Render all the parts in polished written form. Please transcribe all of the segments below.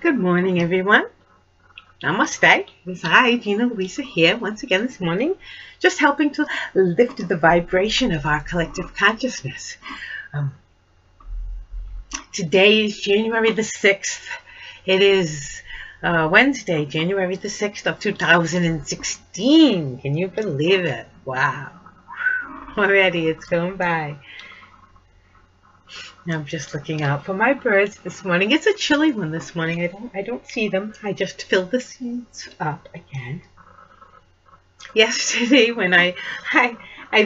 Good morning, everyone. Namaste. It's I, Gina Louisa, here once again this morning, just helping to lift the vibration of our collective consciousness. Today is January the 6th. It is Wednesday, January the 6th of 2016. Can you believe it? Wow. Already it's going by. I'm just looking out for my birds this morning. It's a chilly one this morning. I don't see them. I just filled the seeds up again. Yesterday when I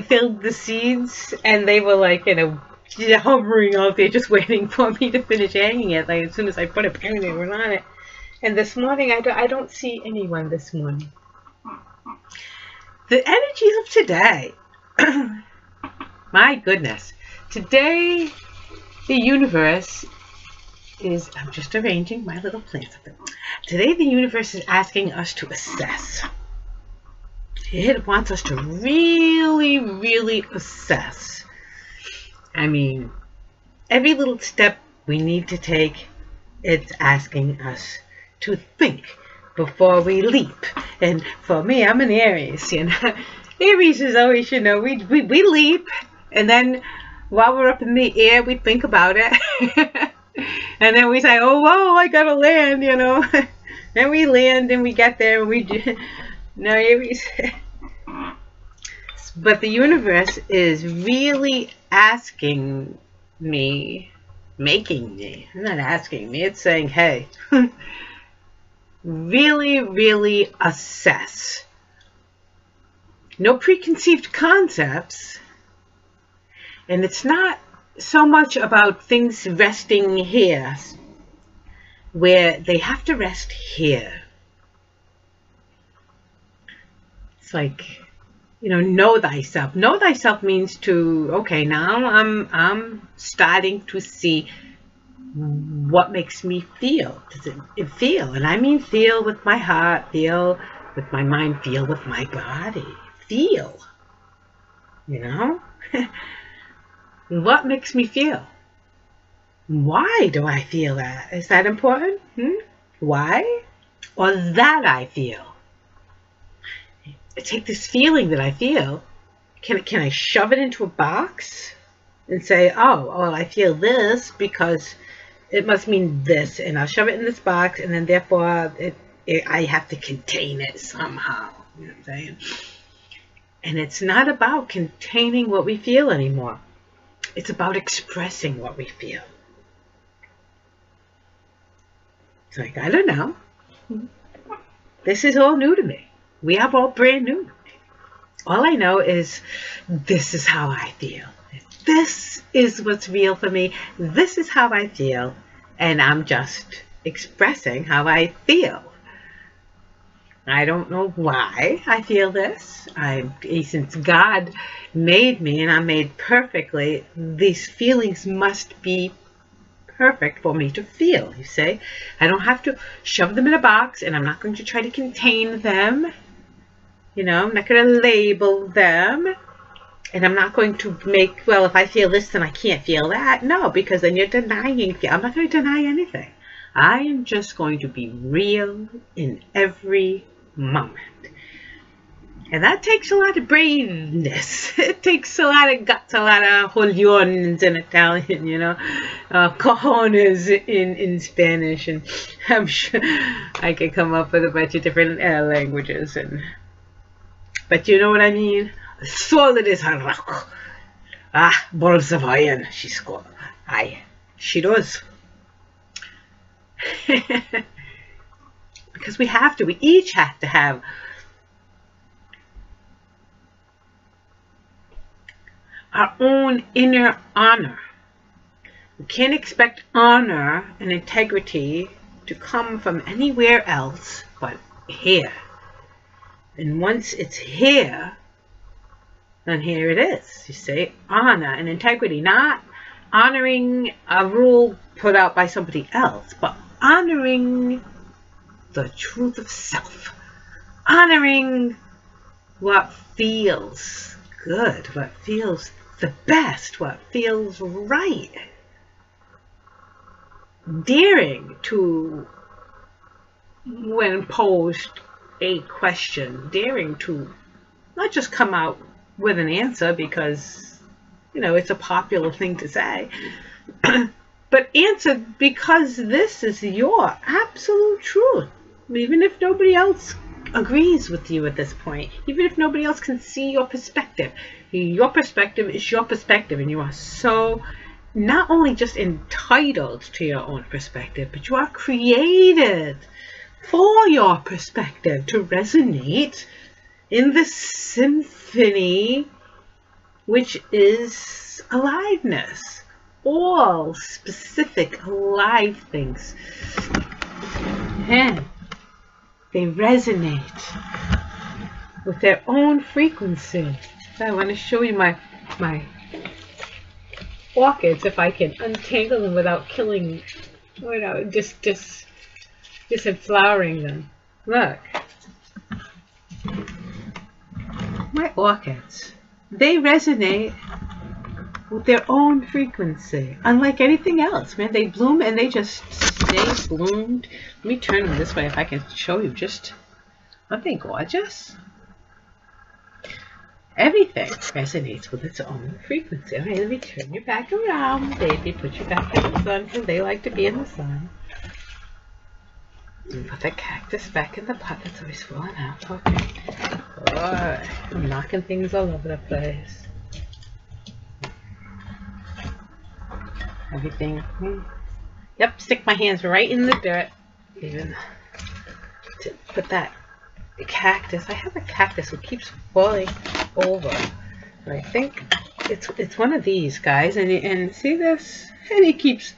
filled the seeds and they were like, hovering out there just waiting for me to finish hanging it. Like as soon as I put it, bang, they were on it. And this morning I don't see anyone this morning. The energies of today. My goodness. Today the universe is, I'm just arranging my little plants up there. Today the universe is asking us to assess. It wants us to really assess. I mean, every little step we need to take, it's asking us to think before we leap. And for me, I'm an Aries, Aries is always, we leap, and then while we're up in the air, we think about it. And then we say, oh, whoa, I gotta land, Then we land and we get there and we do. No, Aries. But the universe is really asking me, making me. I'm not asking me. It's saying, hey, really assess. No preconceived concepts. And it's not so much about things resting here, where they have to rest here. It's like, know thyself. Know thyself means to, okay, now I'm starting to see what makes me feel. Does it feel? And I mean feel with my heart, feel with my mind, feel with my body. Feel. What makes me feel? Why do I feel that? Is that important? Why? Or that I feel? I take this feeling that I feel. Can I shove it into a box and say, oh, well, I feel this because it must mean this, and I'll shove it in this box, and then therefore I have to contain it somehow. You know what I'm saying? And it's not about containing what we feel anymore. It's about expressing what we feel. It's like, I don't know. This is all new to me. We are all brand new. All I know is this is how I feel. This is what's real for me. This is how I feel. And I'm just expressing how I feel. I don't know why I feel this. Since God made me and I'm made perfectly, these feelings must be perfect for me to feel, you see. I don't have to shove them in a box, and I'm not going to try to contain them. I'm not going to label them. And I'm not going to make, well, if I feel this, then I can't feel that. No, because then you're denying. I'm not going to deny anything. I am just going to be real in every moment. And that takes a lot of braveness. It takes a lot of guts, a lot of cojones in Italian, cojones in Spanish. And I'm sure I could come up with a bunch of different languages. But you know what I mean? Solid as a rock. Balls of iron, she scored. She does. Because we each have to have our own inner honor. We can't expect honor and integrity to come from anywhere else but here. And once it's here, then here it is. You see, honor and integrity, not honoring a rule put out by somebody else, but honoring the truth of self, honoring what feels good, what feels the best, what feels right, daring to when posed a question, daring to not just come out with an answer because, you know, it's a popular thing to say, but answer because this is your absolute truth. Even if nobody else agrees with you at this point, even if nobody else can see your perspective is your perspective, and you are so not only just entitled to your own perspective, but you are created for your perspective to resonate in the symphony, which is aliveness. All specific alive things, and they resonate with their own frequency. So I want to show you my orchids, if I can untangle them without killing, you know, just flowering them. Look, my orchids, they resonate with their own frequency, unlike anything else, man. They bloom and they just stay bloomed. Let me turn them this way if I can show you. Just, aren't they gorgeous? Everything resonates with its own frequency. Okay, let me turn you back around, baby. Put you back in the sun, because they like to be in the sun. And put the cactus back in the pot that's always falling out. Okay. Alright. I'm knocking things all over the place. Everything. Yep, stick my hands right in the dirt. Even to put that cactus. I have a cactus that keeps falling over. But I think it's one of these guys, and see this? And it keeps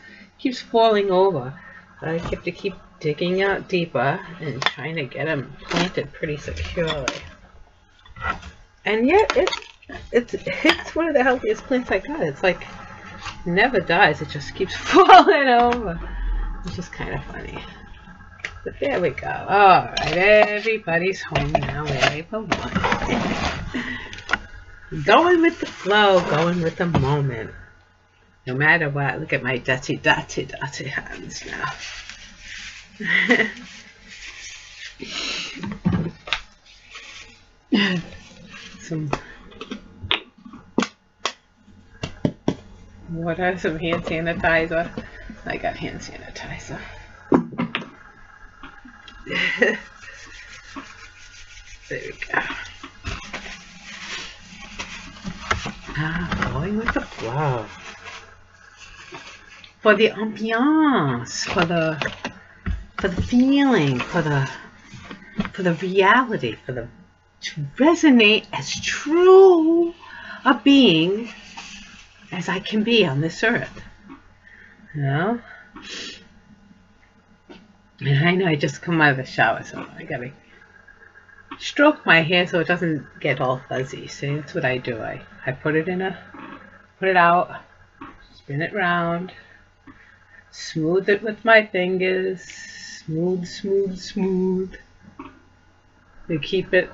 falling over. I have to keep digging out deeper and trying to get them planted pretty securely. And yet it's one of the healthiest plants I got. It's like never dies, it just keeps falling over. It's just kind of funny. But there we go. Alright, everybody's home now where they belong. Going with the flow, going with the moment. No matter what. Look at my dirty hands now. Some water, some hand sanitizer. I got hand sanitizer. There we go. Going with the flow. For the ambiance, for the feeling, for the reality, to resonate as true a being as I can be on this earth. You know? And I know I just come out of the shower, so I gotta stroke my hair so it doesn't get all fuzzy. See, that's what I do. I put it out, spin it round, smooth it with my fingers, smooth. We keep it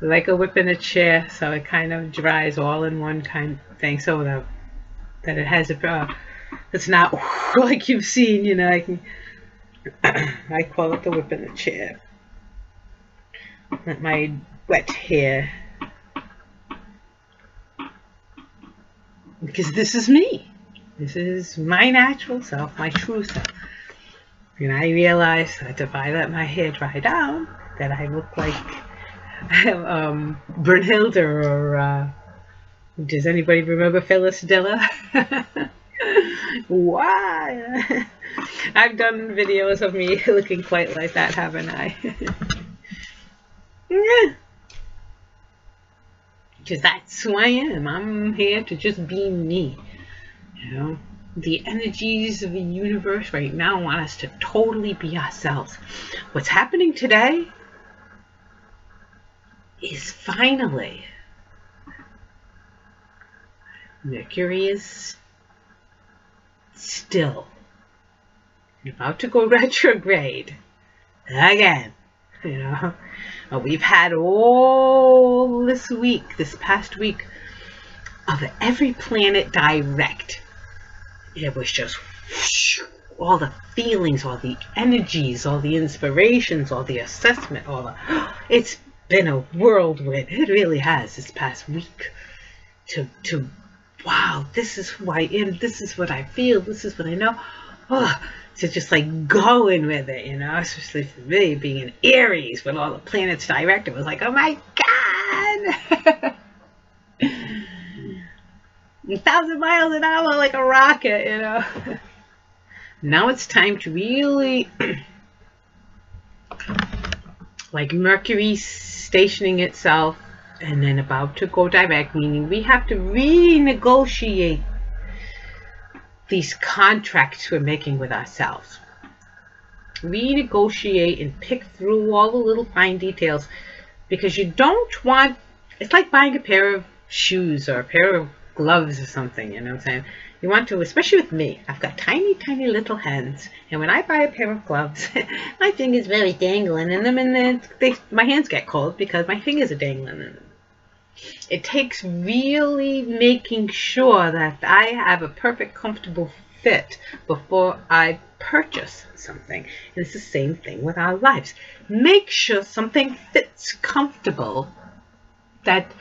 like a whip in a chair, so it kind of dries all in one kind of thing, so that it has it's not like you've seen, you know. I call it the whip in the chair. Let my wet hair, because this is me. This is my natural self, my true self. And I realized that if I let my hair dry down, that I look like Brunhilde, or does anybody remember Phyllis Diller? Why? I've done videos of me looking quite like that, haven't I? Yeah. Because that's who I am. I'm here to just be me. You know, the energies of the universe right now want us to totally be ourselves. What's happening today is finally Mercury is still about to go retrograde again. You know, we've had all this past week, of every planet direct. It was just whoosh, all the feelings, all the energies, all the inspirations, all the assessment, all the, it's been a whirlwind. It really has this past week to wow, this is who I am, this is what I feel, this is what I know. Oh, to just like going with it, you know, especially for me being in Aries when all the planets direct, it was like, oh my God. 1,000 miles an hour like a rocket, you know. Now it's time to really, like Mercury stationing itself and then about to go direct, meaning we have to renegotiate these contracts we're making with ourselves. Renegotiate and pick through all the little fine details, because you don't want, it's like buying a pair of shoes or a pair of gloves or something, you know what I'm saying? You want to, especially with me, I've got tiny, tiny little hands, and when I buy a pair of gloves, my fingers very dangling in them, and then my hands get cold because my fingers are dangling in them. It takes really making sure that I have a perfect, comfortable fit before I purchase something. And it's the same thing with our lives. Make sure something fits comfortable, that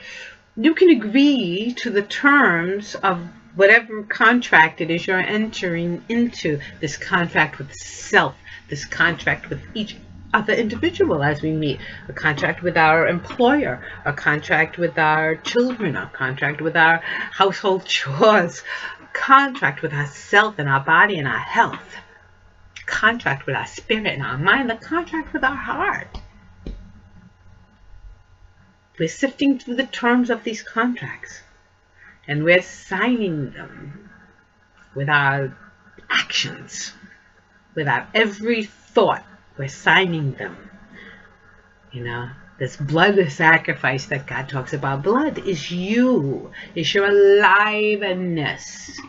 you can agree to the terms of whatever contract it is you're entering into. This contract with self, this contract with each other individual as we meet, a contract with our employer, a contract with our children, a contract with our household chores, a contract with ourself and our body and our health, a contract with our spirit and our mind, a contract with our heart. We're sifting through the terms of these contracts, and we're signing them with our actions, with our every thought. We're signing them. You know, this blood sacrifice that God talks about. Blood is you. It's your aliveness.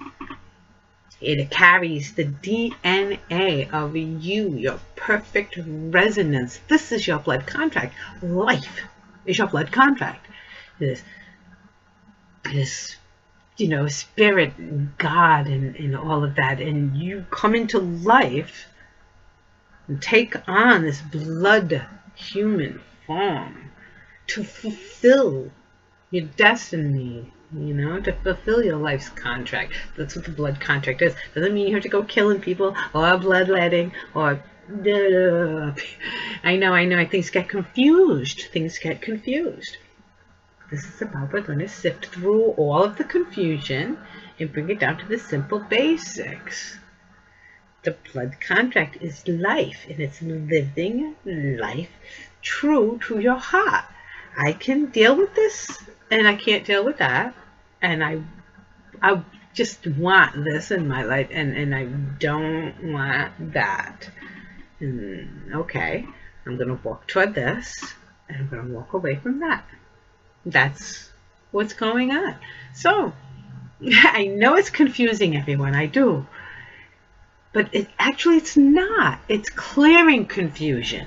It carries the DNA of you, your perfect resonance. This is your blood contract. Life is your blood contract. This, you know, spirit, God, and all of that. And you come into life and take on this blood human form to fulfill your destiny, you know, to fulfill your life's contract. That's what the blood contract is. Doesn't mean you have to go killing people or bloodletting or I know, things get confused. Things get confused. This is about, we're going to sift through all of the confusion and bring it down to the simple basics. The blood contract is life, and it's living life true to your heart. I can deal with this, and I can't deal with that, and I just want this in my life, and I don't want that. And okay, I'm going to walk toward this, and I'm going to walk away from that. That's what's going on. So, I know it's confusing, everyone, I do. But it's not. It's clearing confusion.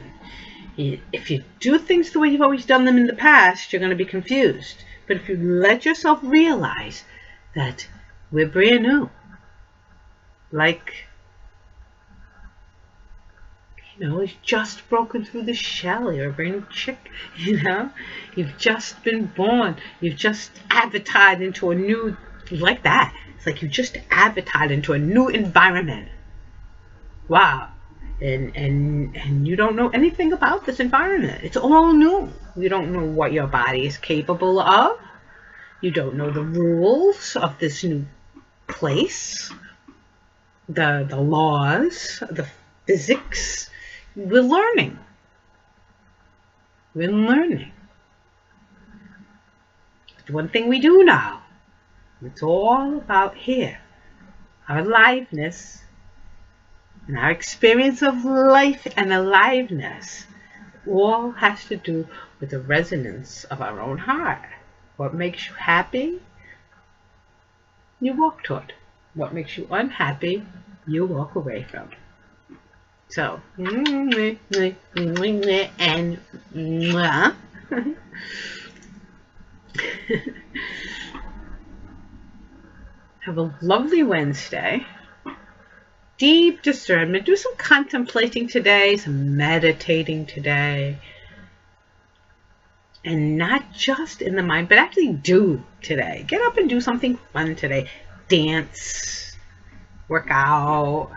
If you do things the way you've always done them in the past, you're going to be confused. But if you let yourself realize that we're brand new, like, you know, you've just broken through the shell. You're a brand new chick, you know. You've just been born. You've just advertised into a new, like that. It's like you just advertised into a new environment. Wow. And you don't know anything about this environment. It's all new. You don't know what your body is capable of. You don't know the rules of this new place, the laws, the physics. We're learning. We're learning. But one thing we do know, it's all about here, our aliveness, and our experience of life and aliveness all has to do with the resonance of our own heart. What makes you happy, you walk toward. What makes you unhappy, you walk away from. So, and have a lovely Wednesday. deep discernment. Do some contemplating today, some meditating today. And not just in the mind, but actually do today. Get up and do something fun today. Dance, work out,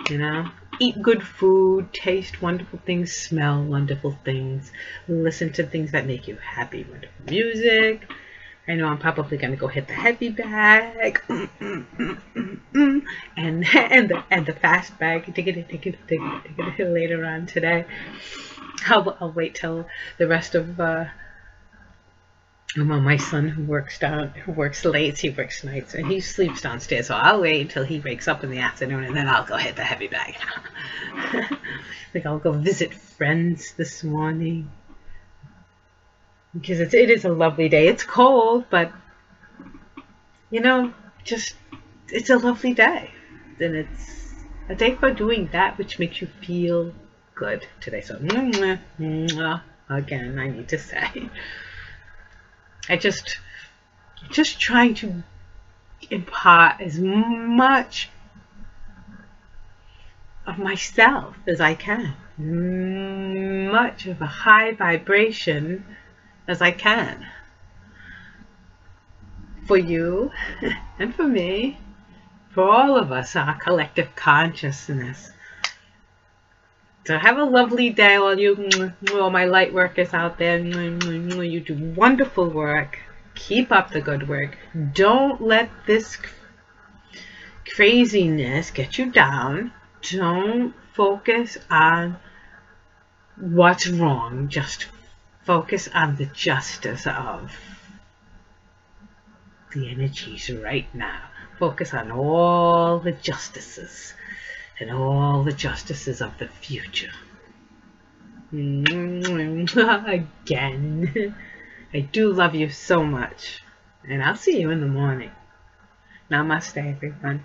you know. Eat good food, taste wonderful things, smell wonderful things, listen to things that make you happy, wonderful music. I know I'm probably going to go hit the heavy bag and the fast bag later on today. I'll wait till the rest of my son who works late, he works nights, and he sleeps downstairs, so I'll wait until he wakes up in the afternoon, and then I'll go hit the heavy bag. Like I'll go visit friends this morning, because it is a lovely day. It's cold, but you know, just it's a lovely day, and it's a day for doing that which makes you feel good today. So again, I need to say, I just trying to impart as much of myself as I can, much of a high vibration as I can, for you and for me, for all of us, our collective consciousness. So have a lovely day, all my light workers out there. You do wonderful work. Keep up the good work. Don't let this craziness get you down. Don't focus on what's wrong. Just focus on the justice of the energies right now. Focus on all the justices and all the justices of the future. Again, I do love you so much, and I'll see you in the morning. Namaste, everyone.